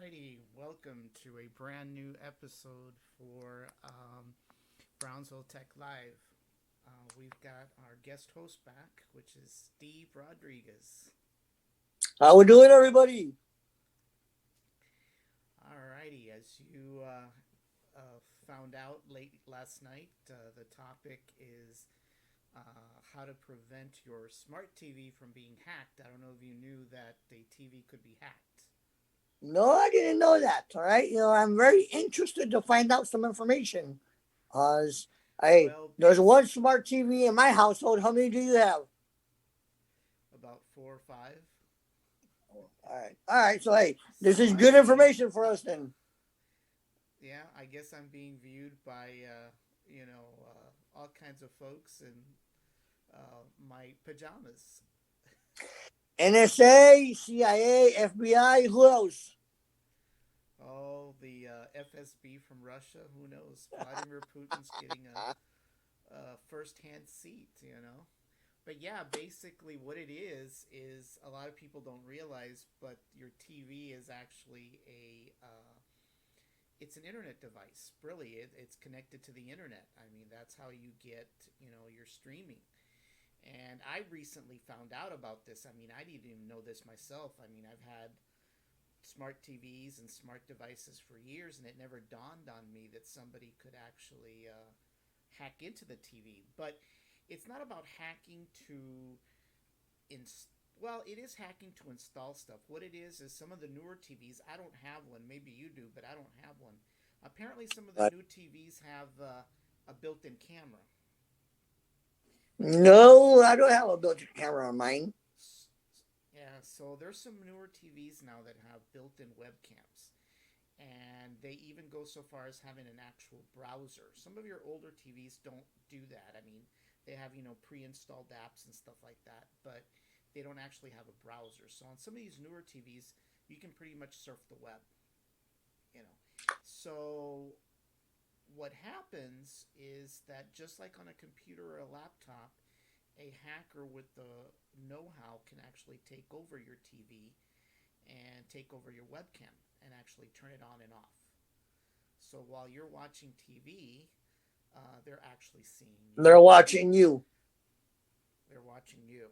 Alrighty, welcome to a brand new episode for Brownsville Tech Live. We've got our guest host back, which is Steve Rodriguez. How we doing, everybody? Alrighty, as you found out late last night, the topic is how to prevent your smart TV from being hacked. I don't know if you knew that a TV could be hacked. No, I didn't know that. All right, I'm very interested to find out some information. Cause hey, Well, there's one smart TV in my household. How many do you have? about 4 or 5. All right. So hey, this So is I'm good being, information for us then. yeah, I guess I'm being viewed by, all kinds of folks in my pajamas. NSA, CIA, FBI. Who else? Oh, the FSB from Russia, who knows? Vladimir Putin's getting a first-hand seat. But yeah, basically what it is a lot of people don't realize, but your TV is actually it's an internet device. Really, it's connected to the internet. I mean, that's how you get your streaming. And I recently found out about this. I mean, I didn't even know this myself. I mean, I've had smart TVs and smart devices for years, and it never dawned on me that somebody could actually hack into the TV. But it's not about hacking to well, it is hacking to install stuff. What it is some of the newer TVs. I don't have one. Maybe you do, but I don't have one. Apparently, some of the new TVs have a built-in camera. No, I don't have a built-in camera on mine. Yeah, so there's some newer TVs now that have built-in webcams, and they even go so far as having an actual browser. Some of your older TVs don't do that. I mean, they have pre-installed apps and stuff like that, but they don't actually have a browser. So on some of these newer TVs, you can pretty much surf the web. You know, so what happens is that just like on a computer or a laptop, a hacker with the know-how can actually take over your TV and take over your webcam and actually turn it on and off. So while you're watching TV, they're actually seeing you. They're watching you. They're watching you.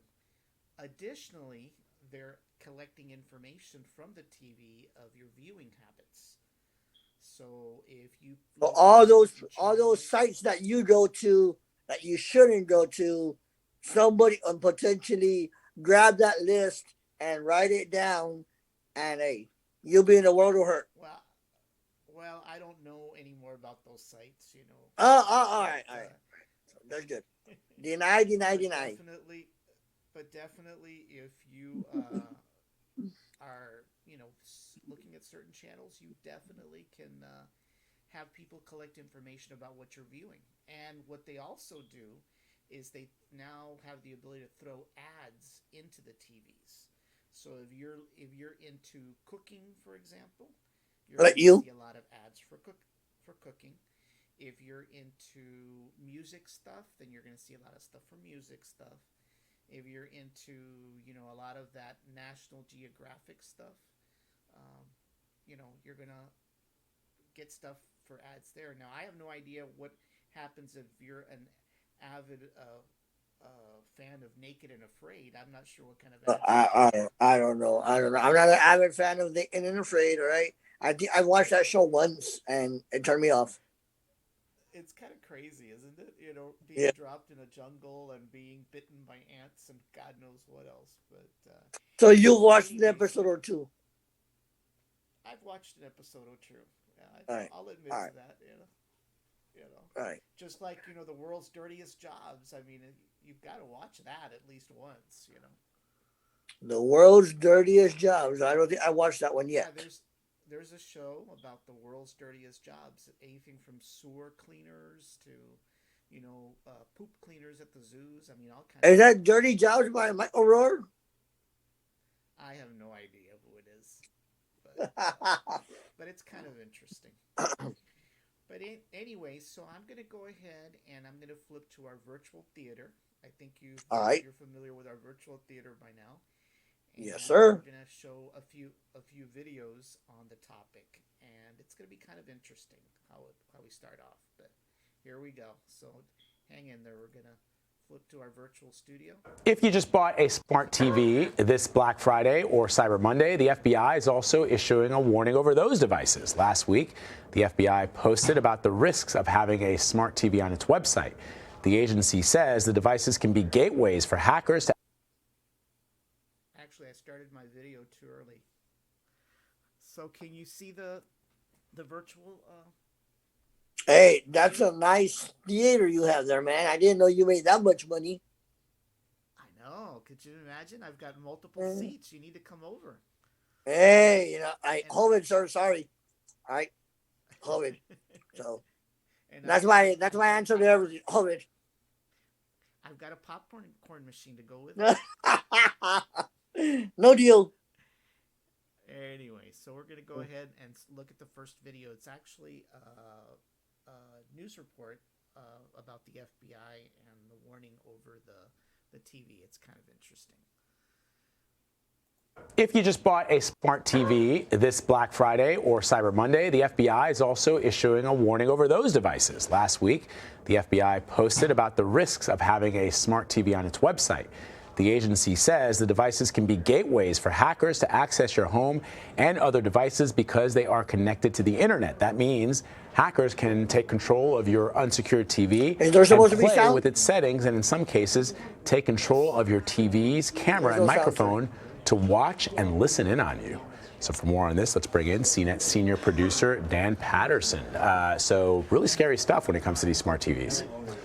Additionally, they're collecting information from the TV of your viewing habits. So if you So view certain all those channels, sites that you go to that you shouldn't go to, somebody potentially grab that list and write it down, and hey, you'll be in a world of hurt. well, well, I don't know any more about those sites, All but right, all right. So that's good. Deny, deny, but deny. definitely, if you are looking at certain channels, you definitely can have people collect information about what you're viewing. And what they also do is they now have the ability to throw ads into the TVs. So if you're into cooking, for example, you're Let going to you. see a lot of ads for cooking. If you're into music stuff, then you're going to see a lot of stuff for music stuff. If you're into a lot of that National Geographic stuff, um, you're going to get stuff for ads there. Now, I have no idea what happens if you're an avid fan of Naked and Afraid. I'm not sure what kind of ads you'll get. I don't know. I don't know. I'm not an avid fan of the In and Afraid. All right. I think I watched that show once and it turned me off. It's kind of crazy, isn't it? Being Yeah. dropped in a jungle and being bitten by ants and God knows what else. But So you watched an anyways, episode or two. I've watched an episode or two. All right. I'll All admit right. to that. You know, All right. just like the world's dirtiest jobs. I mean, you've got to watch that at least once. The world's dirtiest jobs. I don't think I watched that one Yeah, yet. there's a show about the world's dirtiest jobs. Anything from sewer cleaners to poop cleaners at the zoos. I mean, all kinds Is of that stuff. Dirty Jobs by Michael Rohr? I have no idea who it is, but it's kind of interesting. But anyway, so I'm gonna go ahead and I'm gonna flip to our virtual theater. I think All right. you're familiar with our virtual theater by now. Yes, and we're sir. gonna show a few videos on the topic, and it's gonna be kind of interesting how we start off. But here we go. So hang in there. We're gonna flip to our virtual studio. If you just bought a smart TV this Black Friday or Cyber Monday, the FBI is also issuing a warning over those devices. Last week, the FBI posted about the risks of having a smart TV on its website. The agency says the devices can be gateways for hackers to. Actually, I started my video too early. So can you see the virtual? Hey, that's a nice theater you have there, man. I didn't know you made that much money. I know. Could you imagine? I've got multiple seats. You need to come over. Hey, I And- hold it, sir. Sorry. All right, hold it. So And that's my answer to everything. Hold it. I've got a popcorn machine to go with it. No deal. Anyway, so we're going to go ahead and look at the first video. It's actually a news report about the FBI and the warning over the TV. It's kind of interesting. If you just bought a smart TV this Black Friday or Cyber Monday, the FBI is also issuing a warning over those devices. Last week, the FBI posted about the risks of having a smart TV on its website. The agency says the devices can be gateways for hackers to access your home and other devices because they are connected to the internet. That means hackers can take control of your unsecured TV Is there supposed and to be play sound? with its settings, and in some cases, take control of your TV's camera There's and no sound, microphone to watch and listen in on you. So for more on this, let's bring in CNET senior producer Dan Patterson. So really scary stuff when it comes to these smart TVs.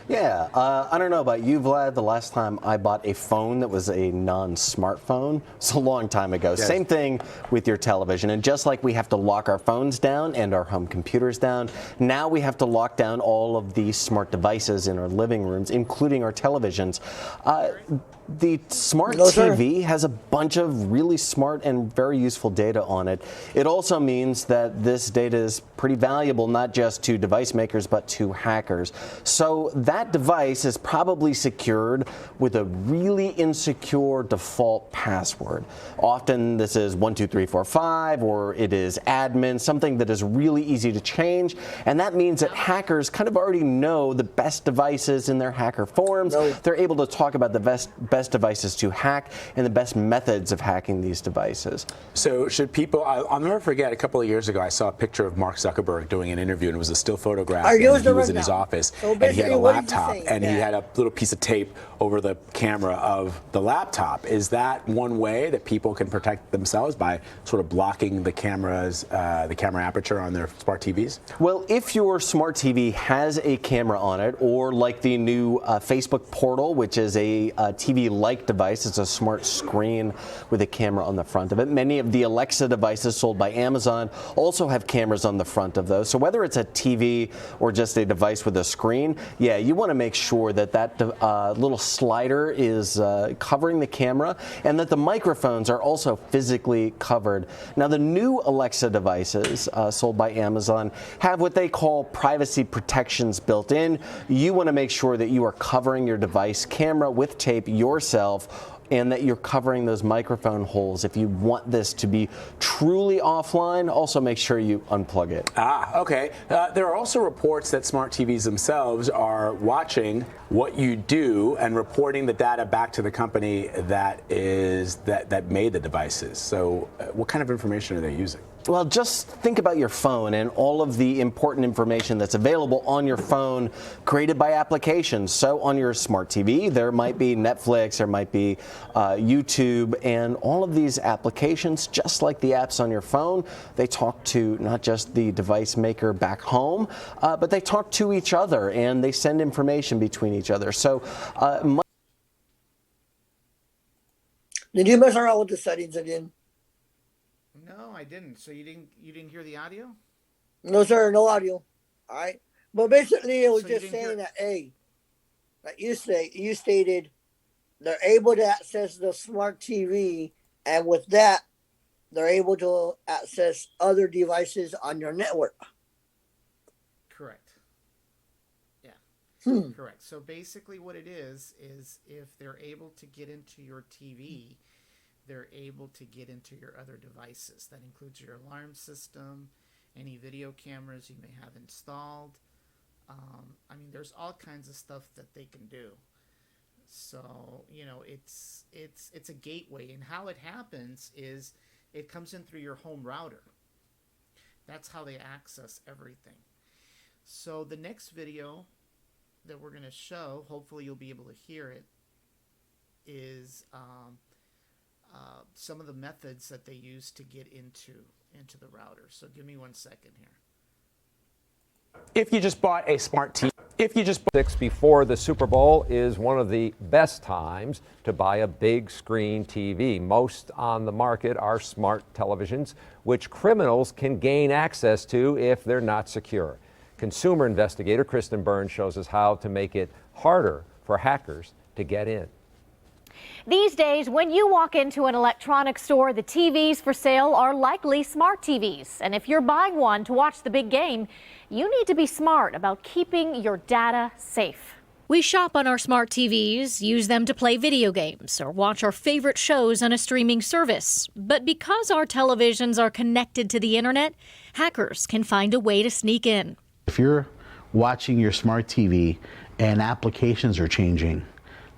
Yeah, I don't know about you, Vlad. The last time I bought a phone that was a non-smartphone, it's a long time ago. Yes. Same thing with your television. And just like we have to lock our phones down and our home computers down, now we have to lock down all of these smart devices in our living rooms, including our televisions. The smart TV has a bunch of really smart and very useful data on it. It also means that this data is pretty valuable, not just to device makers, but to hackers. So that device is probably secured with a really insecure default password. Often this is 12345, or it is admin, something that is really easy to change. And that means that hackers kind of already know the best devices in their hacker forums. They're able to talk about the best devices to hack and the best methods of hacking these devices. So should people, I'll never forget, a couple of years ago, I saw a picture of Mark Zuckerberg doing an interview, and it was a still photograph. And he was in his office, and he had a laptop, and he had a little piece of tape over the camera of the laptop. Is that one way that people can protect themselves, by sort of blocking the camera aperture on their smart TVs? Well, if your smart TV has a camera on it, or like the new Facebook Portal, which is a TV-like device, it's a smart screen with a camera on the front of it. Many of the Alexa devices sold by Amazon also have cameras on the front of those. So whether it's a TV or just a device with a screen, yeah, you want to make sure that that little slider is covering the camera, and that the microphones are also physically covered. Now, the new Alexa devices sold by Amazon have what they call privacy protections built in. You want to make sure that you are covering your device camera with tape yourself, and that you're covering those microphone holes. If you want this to be truly offline, also make sure you unplug it. Okay. There are also reports that smart TVs themselves are watching what you do and reporting the data back to the company that made the devices. So what kind of information are they using? Well, just think about your phone and all of the important information that's available on your phone created by applications. So on your smart TV, there might be Netflix, there might be YouTube, and all of these applications, just like the apps on your phone, they talk to not just the device maker back home, but they talk to each other, and they send information between each other. So Did you mess around with the settings again? No, I didn't. So you didn't hear the audio? No, sir, no audio. All right. But basically, it was So you just didn't hear- saying that, hey, like you stated, they're able to access the smart TV, and with that, they're able to access other devices on your network. Correct. Yeah. Hmm. Correct. So basically what it is if they're able to get into your TV, they're able to get into your other devices. That includes your alarm system, any video cameras you may have installed. I mean, there's all kinds of stuff that they can do. So, you know, it's a gateway, and how it happens is it comes in through your home router. That's how they access everything. So the next video that we're going to show, hopefully you'll be able to hear it, is some of the methods that they use to get into the router. So give me 1 second here. If you just bought a smart TV, Six before the Super Bowl is one of the best times to buy a big screen TV. Most on the market are smart televisions, which criminals can gain access to if they're not secure. Consumer investigator Kristen Burns shows us how to make it harder for hackers to get in. These days, when you walk into an electronics store, the TVs for sale are likely smart TVs. And if you're buying one to watch the big game, you need to be smart about keeping your data safe. We shop on our smart TVs, use them to play video games, or watch our favorite shows on a streaming service. But because our televisions are connected to the internet, hackers can find a way to sneak in. If you're watching your smart TV and applications are changing,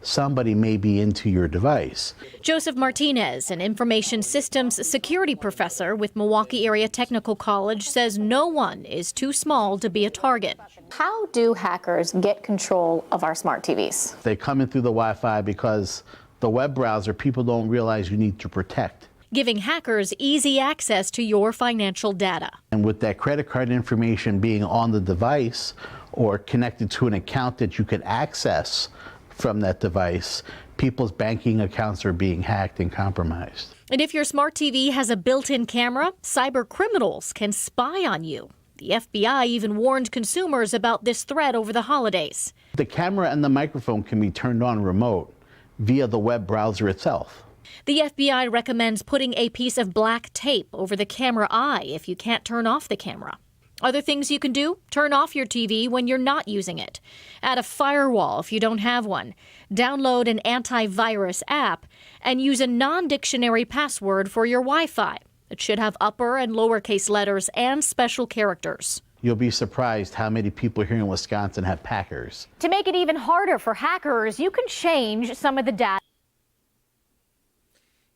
somebody may be into your device. Joseph Martinez, an information systems security professor with Milwaukee Area Technical College, says no one is too small to be a target. How do hackers get control of our smart TVs? They come in through the Wi-Fi because the web browser, people don't realize you need to protect. Giving hackers easy access to your financial data. And with that credit card information being on the device or connected to an account that you can access from that device, people's banking accounts are being hacked and compromised. And if your smart TV has a built-in camera, cyber criminals can spy on you. The FBI even warned consumers about this threat over the holidays. The camera and the microphone can be turned on remote via the web browser itself. The FBI recommends putting a piece of black tape over the camera eye if you can't turn off the camera. Other things you can do: turn off your TV when you're not using it. Add a firewall if you don't have one. Download an antivirus app and use a non-dictionary password for your Wi-Fi. It should have upper and lowercase letters and special characters. You'll be surprised how many people here in Wisconsin have Packers. To make it even harder for hackers, you can change some of the data.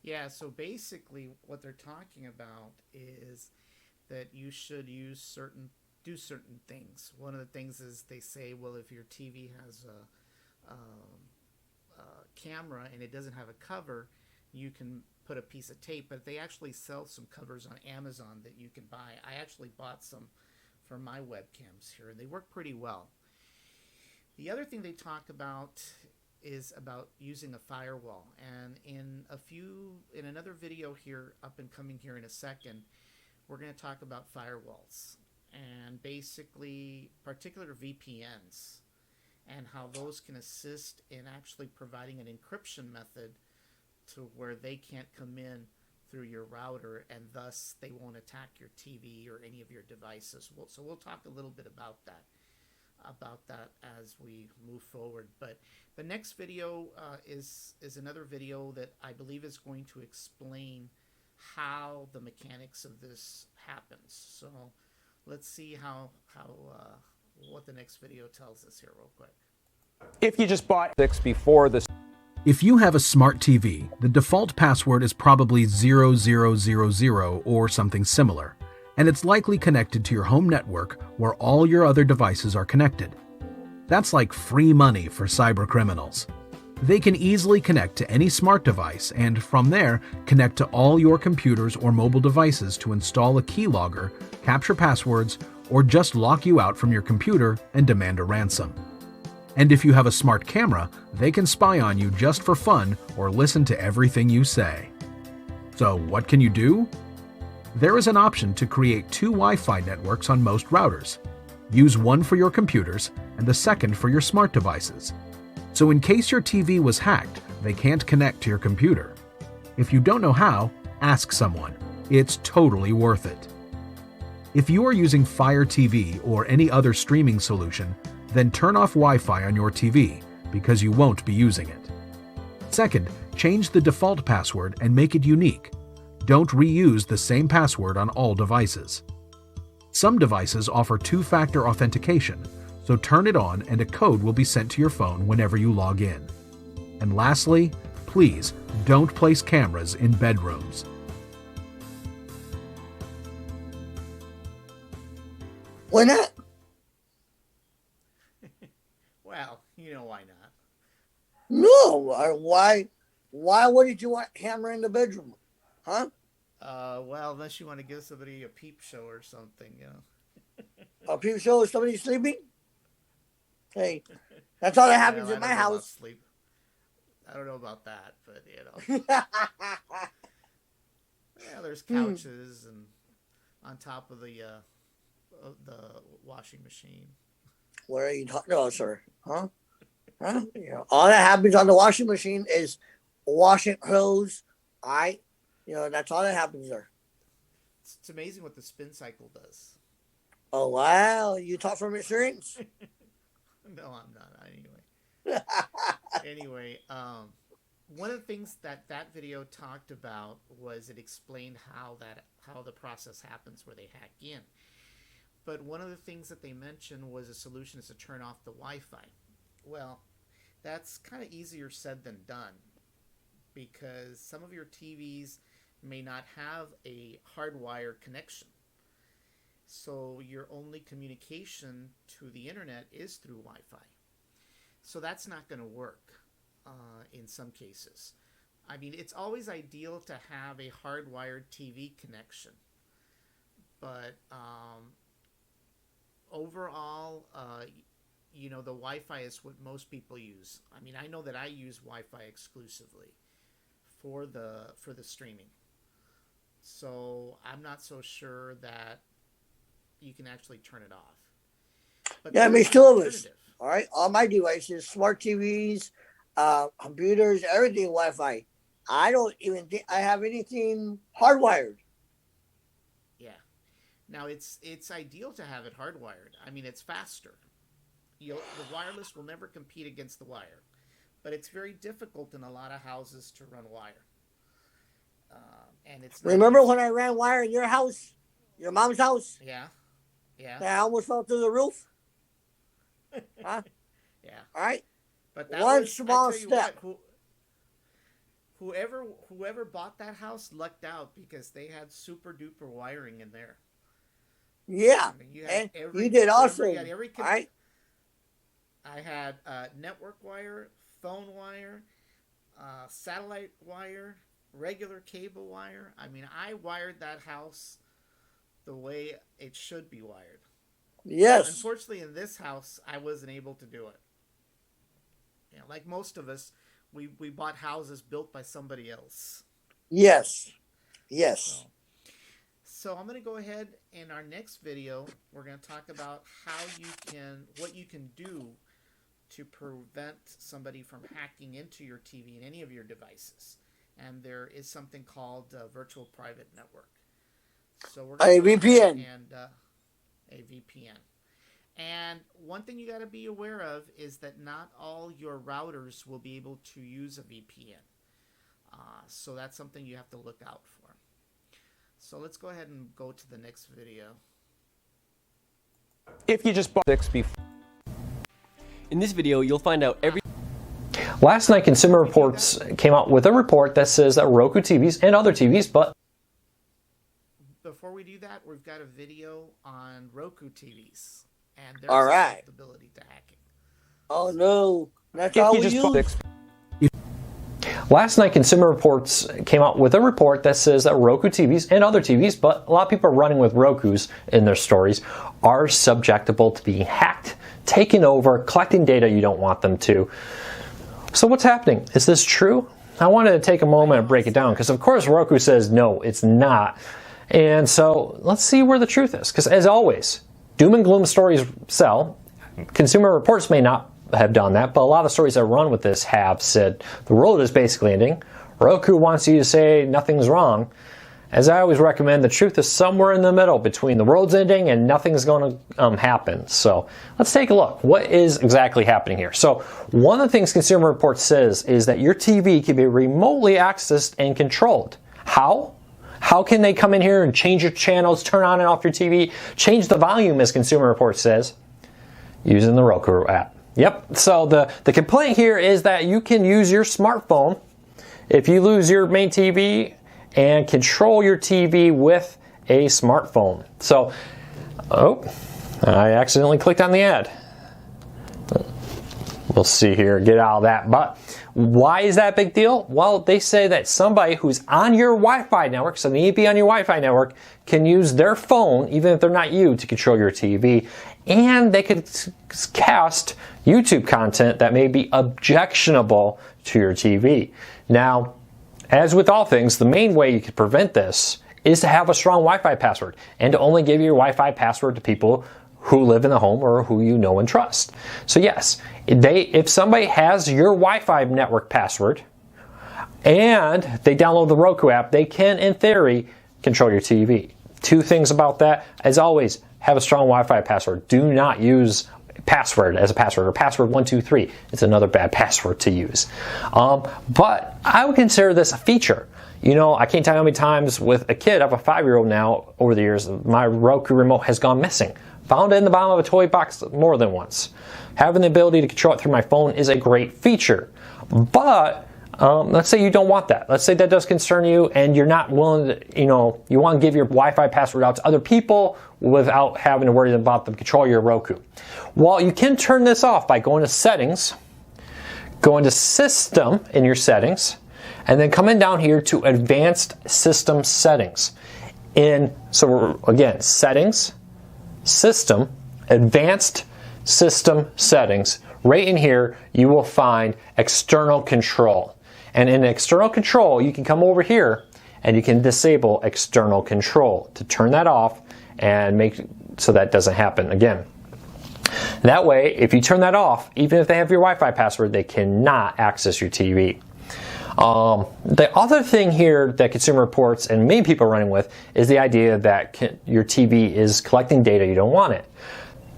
Yeah, so basically what they're talking about is that you should do certain things. One of the things is they say, well, if your TV has a camera and it doesn't have a cover, you can put a piece of tape. But they actually sell some covers on Amazon that you can buy. I actually bought some for my webcams here, and they work pretty well. The other thing they talk about is about using a firewall. And in another video here, up and coming here in a second, we're going to talk about firewalls and basically particular VPNs and how those can assist in actually providing an encryption method to where they can't come in through your router, and thus they won't attack your TV or any of your devices. So we'll talk a little bit about that as we move forward. But the next video is another video that I believe is going to explain how the mechanics of this happens. So let's see what the next video tells us here real quick. if you just bought Six before the If you have a smart TV, the default password is probably 0000 or something similar, and it's likely connected to your home network where all your other devices are connected. That's like free money for cyber criminals. They can easily connect to any smart device and, from there, connect to all your computers or mobile devices to install a keylogger, capture passwords, or just lock you out from your computer and demand a ransom. And if you have a smart camera, they can spy on you just for fun or listen to everything you say. So what can you do? There is an option to create 2 Wi-Fi networks on most routers. Use one for your computers and the second for your smart devices. So in case your TV was hacked, they can't connect to your computer. If you don't know how, ask someone. It's totally worth it. If you are using Fire TV or any other streaming solution, then turn off Wi-Fi on your TV because you won't be using it. Second, change the default password and make it unique. Don't reuse the same password on all devices. Some devices offer two-factor authentication, so turn it on and a code will be sent to your phone whenever you log in. And lastly, please don't place cameras in bedrooms. Why not? Well, you know why not. No. Why wouldn't you want a camera in the bedroom? Huh? Well, unless you want to give somebody a peep show or something, you know. A peep show is somebody sleeping? Hey, that's all that happens Well, in my house. Sleep. I don't know about that, but you know. Yeah, there's couches and on top of the washing machine. What are you talking about, sir? Huh? Huh? You know, all that happens on the washing machine is washing clothes. That's all that happens there. It's amazing what the spin cycle does. Oh, wow. You talk from experience? No, I'm not. Anyway, one of the things that video talked about was it explained how the process happens where they hack in. But one of the things that they mentioned was a solution is to turn off the Wi-Fi. Well, that's kind of easier said than done because some of your TVs may not have a hardwired connection. So your only communication to the internet is through Wi-Fi. So that's not going to work in some cases. I mean, it's always ideal to have a hardwired TV connection. But overall, the Wi-Fi is what most people use. I mean, I know that I use Wi-Fi exclusively for the streaming. So I'm not so sure that you can actually turn it off. But yeah, I mean, two of us. All right, all my devices, smart TVs, computers, everything Wi-Fi. I don't even think I have anything hardwired. Yeah. Now it's ideal to have it hardwired. I mean, it's faster. The wireless will never compete against the wire, but it's very difficult in a lot of houses to run wire. And it's remember when I ran wire in your house, your mom's house? Yeah. I almost fell through the roof. Huh? Yeah. All right. But that one was, small step. Whoever bought that house lucked out because they had super duper wiring in there. Yeah. I mean, and you did also. All right. I had network wire, phone wire, satellite wire, regular cable wire. I mean, I wired that house the way it should be wired. Yes. Unfortunately, in this house, I wasn't able to do it. Yeah, like most of us, we bought houses built by somebody else. Yes. So I'm going to go ahead in our next video. We're going to talk about what you can do to prevent somebody from hacking into your TV and any of your devices. And there is something called virtual private network. So we're going to VPN. A VPN. And one thing you got to be aware of is that not all your routers will be able to use a VPN. So that's something you have to look out for. So let's go ahead and go to the next video. If you just bought in this video, you'll find out every. Last night, Consumer Reports came out with a report that says that Roku TVs and other TVs, but before we do that, we've got a video on Roku TVs and their susceptibility to hacking. Oh no, that's all we use. Last night, Consumer Reports came out with a report that says that Roku TVs and other TVs, but a lot of people are running with Rokus in their stories, are susceptible to being hacked, taken over, collecting data you don't want them to. So what's happening? Is this true? I wanted to take a moment and break it down because, of course, Roku says no, it's not. And so let's see where the truth is. Because as always, doom and gloom stories sell. Consumer Reports may not have done that, but a lot of the stories that run with this have said the world is basically ending. Roku wants you to say nothing's wrong. as I always recommend, the truth is somewhere in the middle between the world's ending and nothing's going to happen. So let's take a look. What is exactly happening here? So one of the things Consumer Reports says is that your TV can be remotely accessed and controlled. How? How can they come in here and change your channels, turn on and off your TV, change the volume, as Consumer Reports says, using the Roku app? Yep. So the complaint here is that you can use your smartphone if you lose your main TV and control your TV with a smartphone. So, oh, I accidentally clicked on the ad. We'll see here, get out of that. But why is that a big deal? Well, they say that somebody who's on your Wi-Fi network, so they need to be on your Wi-Fi network, can use their phone, even if they're not you, to control your TV. And they could cast YouTube content that may be objectionable to your TV. Now, as with all things, the main way you can prevent this is to have a strong Wi-Fi password and to only give your Wi-Fi password to people who live in the home or who you know and trust. So yes, if somebody has your Wi-Fi network password and they download the Roku app, they can, in theory, control your TV. Two things about that. As always, have a strong Wi-Fi password. Do not use password as a password, or password 123. It's another bad password to use. But I would consider this a feature. You know, I can't tell you how many times with a kid, I have a 5-year-old now, over the years, my Roku remote has gone missing. Found it in the bottom of a toy box more than once. Having the ability to control it through my phone is a great feature. But let's say you don't want that. Let's say that does concern you and you're not willing to, you want to give your Wi-Fi password out to other people without having to worry about them control your Roku. Well, you can turn this off by going to Settings, going to System in your settings, and then coming down here to Advanced System Settings. So again, Settings, System, Advanced System Settings. Right in here, you will find External Control. And in External Control, you can come over here and you can disable External Control to turn that off and make so that doesn't happen again. That way, if you turn that off, even if they have your Wi-Fi password, they cannot access your TV. The other thing here that Consumer Reports and many people are running with is the idea that your TV is collecting data you don't want it.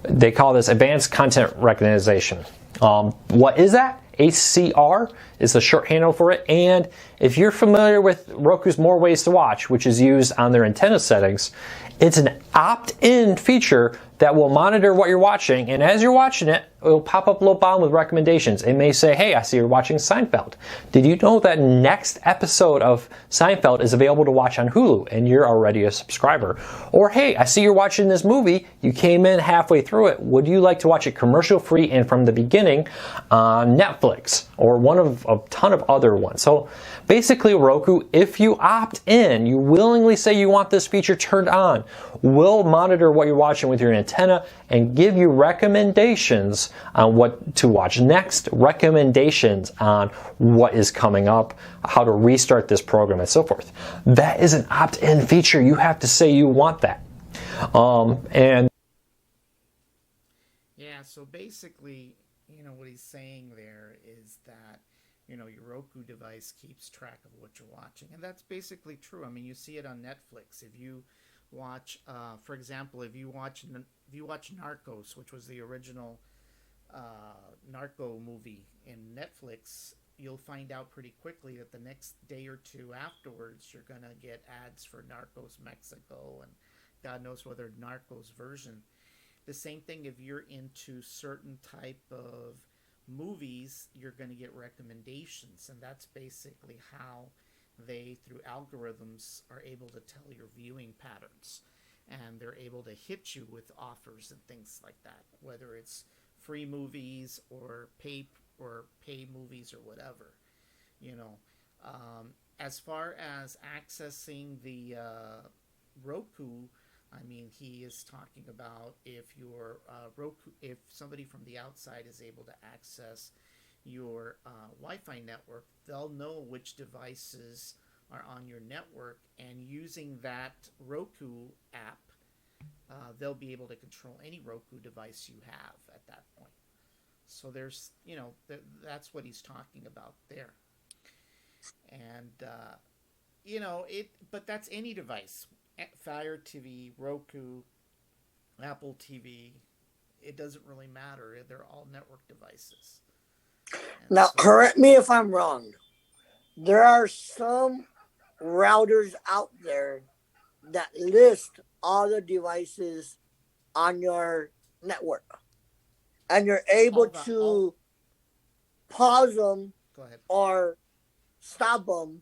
They call this Advanced Content Recognition. What is that? HCR is the shorthand for it. And if you're familiar with Roku's More Ways to Watch, which is used on their antenna settings, it's an opt-in feature that will monitor what you're watching, and as you're watching it, it'll pop up a little bottom with recommendations. It may say, hey, I see you're watching Seinfeld. Did you know that next episode of Seinfeld is available to watch on Hulu, and you're already a subscriber? Or, hey, I see you're watching this movie. You came in halfway through it. Would you like to watch it commercial-free and from the beginning on Netflix? Or one of a ton of other ones. So basically, Roku, if you opt in, you willingly say you want this feature turned on, will monitor what you're watching with your antenna and give you recommendations on what to watch next, recommendations on what is coming up, how to restart this program, and so forth. That is an opt-in feature. You have to say you want that. So basically, what he's saying there is that your Roku device keeps track of what you're watching, and that's basically true. I mean, you see it on Netflix. If you watch, for example, if you watch Narcos, which was the original narco movie in Netflix, you'll find out pretty quickly that the next day or two afterwards, you're gonna get ads for Narcos Mexico and God knows what other Narcos version. The same thing if you're into certain type of movies, you're going to get recommendations, and that's basically how they, through algorithms, are able to tell your viewing patterns, and they're able to hit you with offers and things like that, whether it's free movies or pay movies or whatever. As far as accessing the Roku, I mean, he is talking about if your Roku, if somebody from the outside is able to access your Wi-Fi network, they'll know which devices are on your network, and using that Roku app, they'll be able to control any Roku device you have at that point. So there's, that's what he's talking about there. And But that's any device. Fire TV, Roku, Apple TV. It doesn't really matter. They're all network devices. Now, correct me if I'm wrong. There are some routers out there that list all the devices on your network, and you're able to pause them or stop them.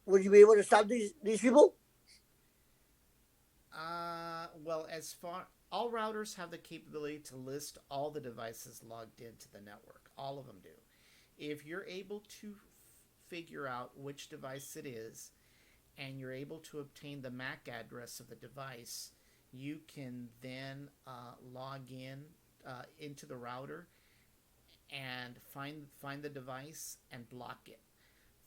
Would you be able to stop these people? Well, all routers have the capability to list all the devices logged into the network. All of them do. If you're able to figure out which device it is, and you're able to obtain the MAC address of the device, you can then log into the router and find the device and block it.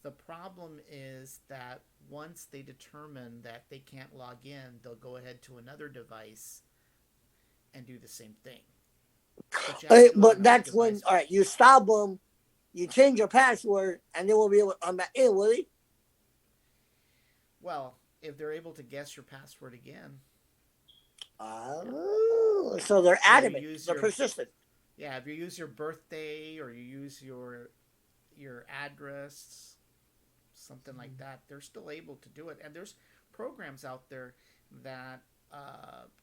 The problem is that once they determine that they can't log in, they'll go ahead to another device and do the same thing. But that's when, all right, you stop them, you change your password, and they won't be able to come back in, will they? Well, if they're able to guess your password again. Oh, so they're adamant. They're persistent. Yeah, if you use your birthday or you use your address, something like that, they're still able to do it. And there's programs out there that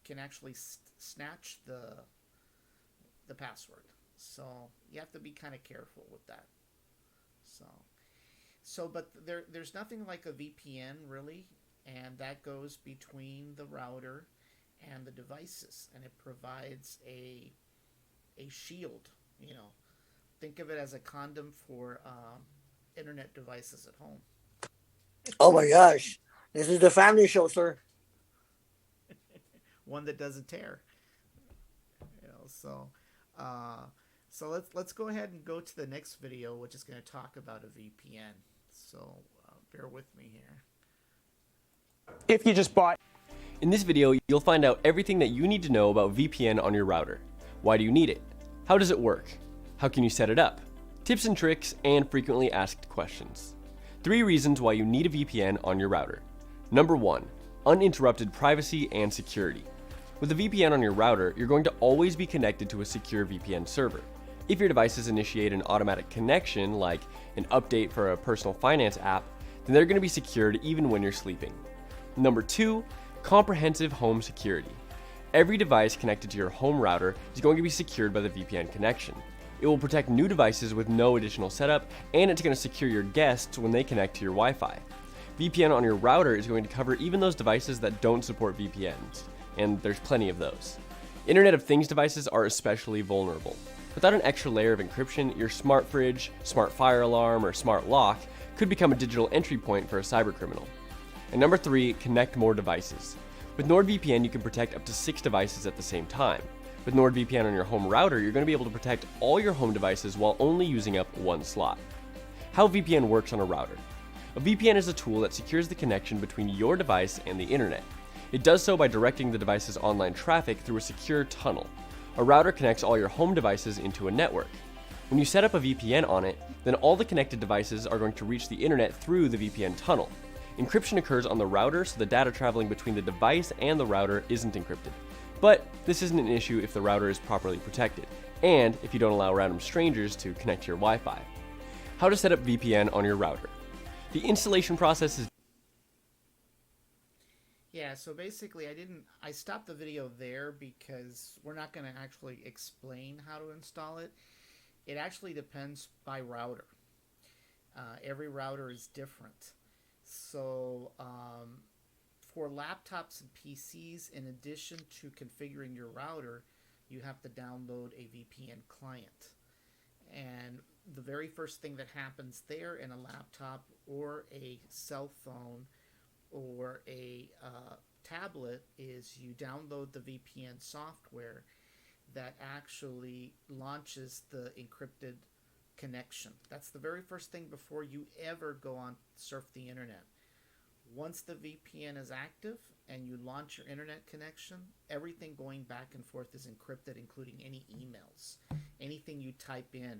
can actually snatch the password. So you have to be kind of careful with that. But there's nothing like a VPN really, and that goes between the router and the devices, and it provides a shield. Think of it as a condom for internet devices at home. Oh my gosh, this is the family show, sir. One that doesn't tear. So let's go ahead and go to the next video, which is going to talk about a VPN. So bear with me here. If you just bought... In this video, you'll find out everything that you need to know about VPN on your router. Why do you need it? How does it work? How can you set it up? Tips and tricks, and frequently asked questions. 3 reasons why you need a VPN on your router. Number 1, uninterrupted privacy and security. With a VPN on your router, you're going to always be connected to a secure VPN server. If your devices initiate an automatic connection, like an update for a personal finance app, then they're going to be secured even when you're sleeping. Number 2, comprehensive home security. Every device connected to your home router is going to be secured by the VPN connection. It will protect new devices with no additional setup, and it's going to secure your guests when they connect to your Wi-Fi. VPN on your router is going to cover even those devices that don't support VPNs, and there's plenty of those. Internet of Things devices are especially vulnerable. Without an extra layer of encryption, your smart fridge, smart fire alarm, or smart lock could become a digital entry point for a cybercriminal. And number 3, connect more devices. With NordVPN, you can protect up to 6 devices at the same time. With NordVPN on your home router, you're going to be able to protect all your home devices while only using up 1 slot. How VPN works on a router. A VPN is a tool that secures the connection between your device and the internet. It does so by directing the device's online traffic through a secure tunnel. A router connects all your home devices into a network. When you set up a VPN on it, then all the connected devices are going to reach the internet through the VPN tunnel. Encryption occurs on the router, so the data traveling between the device and the router isn't encrypted. But this isn't an issue if the router is properly protected, and if you don't allow random strangers to connect to your Wi-Fi. How to set up VPN on your router. The installation process is... Yeah, so basically I stopped the video there because we're not going to actually explain how to install it. It actually depends by router. Every router is different. So for laptops and PCs, in addition to configuring your router, you have to download a VPN client. And the very first thing that happens there in a laptop or a cell phone or a tablet is you download the VPN software that actually launches the encrypted connection. That's the very first thing before you ever go on surf the internet. Once the VPN is active and you launch your internet connection, everything going back and forth is encrypted, including any emails. Anything you type in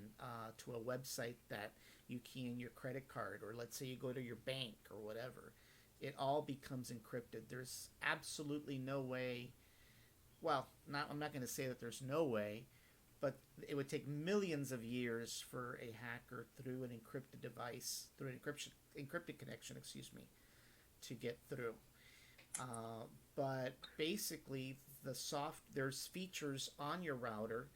to a website that you key in your credit card, or let's say you go to your bank or whatever, it all becomes encrypted. There's absolutely no way. Well, I'm not going to say that there's no way, but it would take millions of years for a hacker through an encrypted device, through an encrypted connection, to get through. But basically, there's features on your router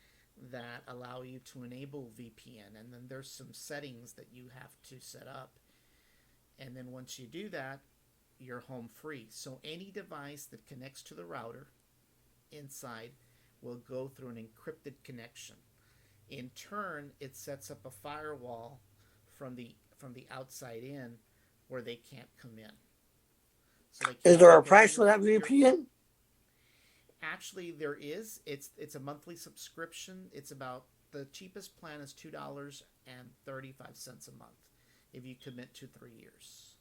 that allow you to enable VPN, and then there's some settings that you have to set up. And then once you do that, you're home free. So any device that connects to the router inside will go through an encrypted connection. In turn, it sets up a firewall from the outside in where they can't come in. So is there a price for that VPN? Actually, there is. It's a monthly subscription. It's about, the cheapest plan is $2.35 a month if you commit to 3 years.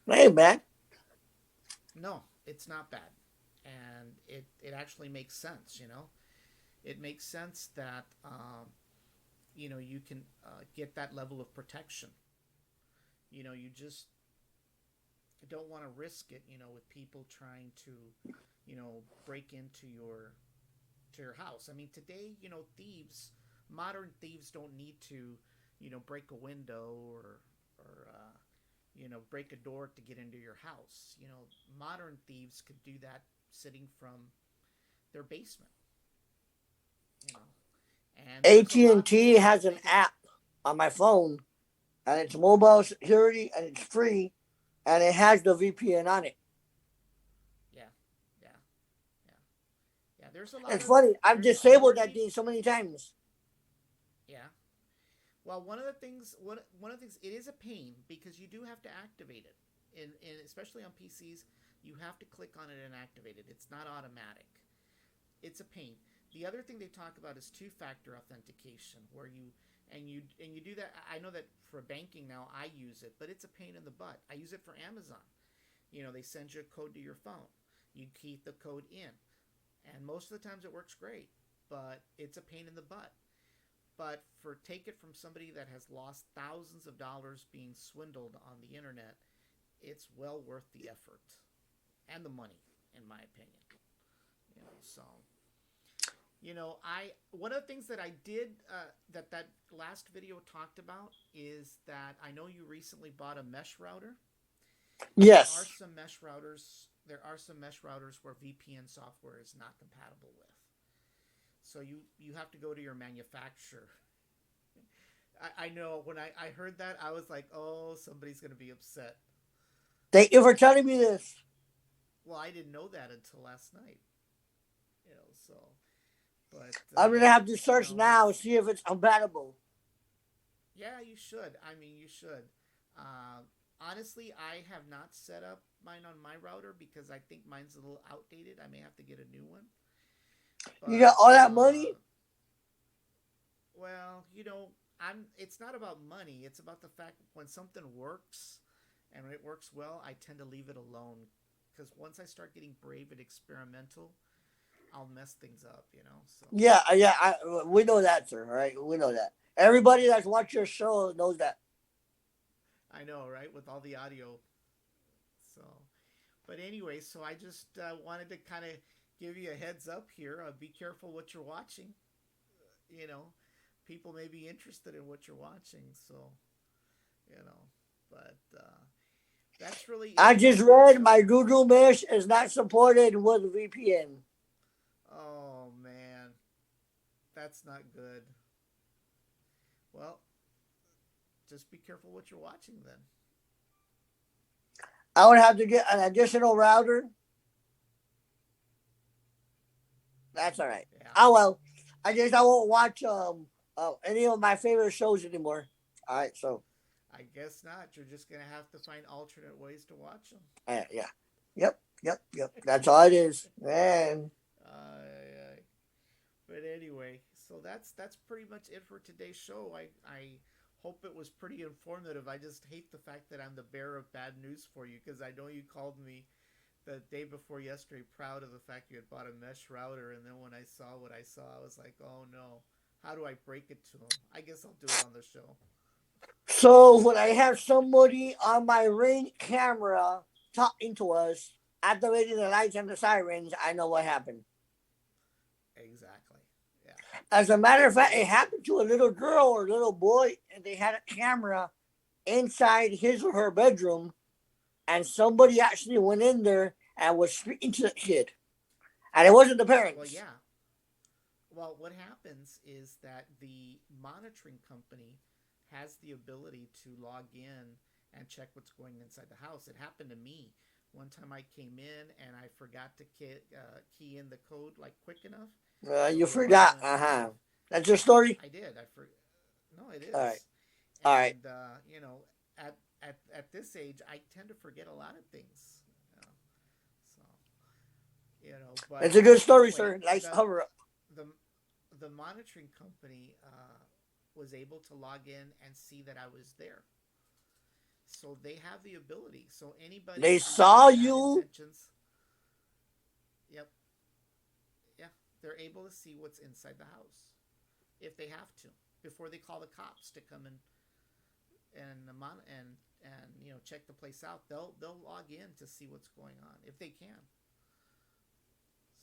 Hey, man. No, it's not bad. And it actually makes sense, It makes sense that, you can get that level of protection. You just don't want to risk it, with people trying to, break into your house. I mean, today, modern thieves don't need to, break a window or break a door to get into your house. Modern thieves could do that sitting from their basement. And AT&T has an app on my phone, and it's mobile security, and it's free, and it has the VPN on it. Yeah. There's a lot. It's funny. I've disabled that thing so many times. Yeah. Well, one of the things, it is a pain because you do have to activate it, and especially on PCs, you have to click on it and activate it. It's not automatic. It's a pain. The other thing they talk about is two-factor authentication, where you do that. I know that for banking now, I use it, but it's a pain in the butt. I use it for Amazon. They send you a code to your phone. You key the code in, and most of the times it works great, but it's a pain in the butt. But take it from somebody that has lost thousands of dollars being swindled on the internet, it's well worth the effort and the money, in my opinion. One of the things that I did that last video talked about is that I know you recently bought a mesh router. Yes. There are some mesh routers where VPN software is not compatible with. So you have to go to your manufacturer. I know when I heard that, I was like, oh, somebody's going to be upset. Thank you for telling me this. Well, I didn't know that until last night. But I'm going to have to search now and see if it's compatible. Yeah, you should. I mean, you should. Honestly, I have not set up mine on my router because I think mine's a little outdated. I may have to get a new one. But, you got all that money? Well, it's not about money. It's about the fact that when something works and it works well, I tend to leave it alone. Because once I start getting brave and experimental, I'll mess things up, So. Yeah, we know that, sir. All right, we know that. Everybody that's watched your show knows that. I know, right? With all the audio. So, but anyway, so I just wanted to kind of give you a heads up here. Be careful what you're watching. People may be interested in what you're watching, so but that's really. I just read my Google Mesh is not supported with VPN. Oh man, that's not good. Well, just be careful what you're watching then. I would have to get an additional router. That's all right. Yeah. Oh well, I won't watch any of my favorite shows anymore. All right, so. I guess not. You're just gonna have to find alternate ways to watch them. Yeah. Yep. That's all it is, man. But anyway, so that's pretty much it for today's show. I hope it was pretty informative. I just hate the fact that I'm the bearer of bad news for you, because I know you called me the day before yesterday proud of the fact you had bought a mesh router, and then when I saw what I saw, I was like, oh no, how do I break it to him? I guess I'll do it on the show. So when I have somebody on my Ring camera talking to us, activating the lights and the sirens, I know what happened. Exactly. Yeah. As a matter of fact, it happened to a little girl or little boy, and they had a camera inside his or her bedroom, and somebody actually went in there and was speaking to the kid, and it wasn't the parents. Well, yeah. Well, what happens is that the monitoring company has the ability to log in and check what's going inside the house. It happened to me. One time I came in and I forgot to key in the code like quick enough. You forgot. That's your story? I did. No, it is. All right. And, all right. You know, at this age, I tend to forget a lot of things. So, you know, but it's a good story, anyway, sir. Nice cover up. The monitoring company was able to log in and see that I was there. So they have the ability. So anybody they saw you. Yep. Yeah, they're able to see what's inside the house if they have to before they call the cops to come and you know check the place out. They'll log in to see what's going on if they can.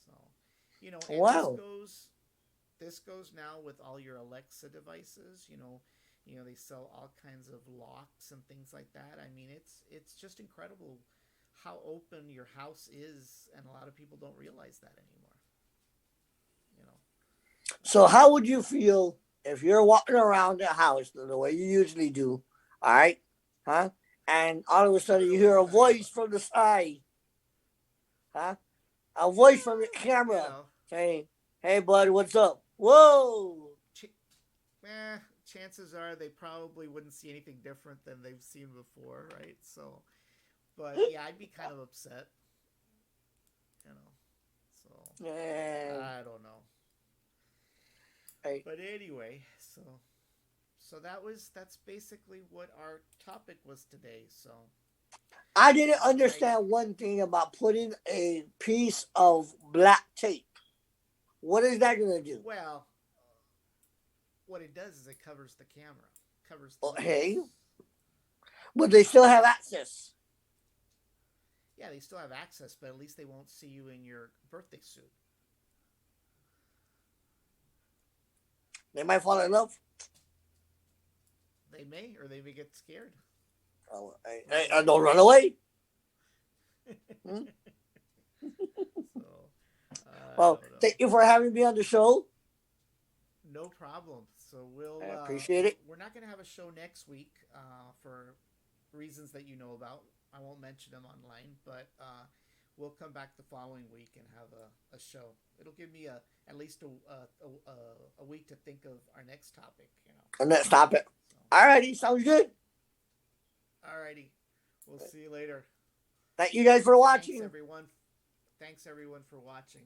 So, you know, and wow. This goes now with all your Alexa devices. You know, they sell all kinds of locks and things like that. I mean, it's just incredible how open your house is, and a lot of people don't realize that anymore. You know. So how would you feel if you're walking around the house the way you usually do, all right? Huh? And all of a sudden you hear a voice from the side. Huh? A voice from your camera saying, "Hey bud, what's up?" Whoa. Chances are they probably wouldn't see anything different than they've seen before, right? So, but yeah, I'd be kind of upset. You know. So I don't know. Right. But anyway, so that's basically what our topic was today. So I didn't understand one thing about putting a piece of black tape. What is that going to do? Well, what it does is it covers the camera. Covers the hey. But they still have access. Yeah, they still have access, but at least they won't see you in your birthday suit. They might fall in love. They may, or they may get scared. Oh, I don't run away. Well, thank you for having me on the show. No problem. So we'll I appreciate it. We're not going to have a show next week for reasons that you know about. I won't mention them online, but we'll come back the following week and have a show. It'll give me at least a week to think of our next topic. You know. Our next topic. So. Alrighty, sounds good. Alrighty, we'll see you later. Thank you guys for watching. Thanks everyone for watching.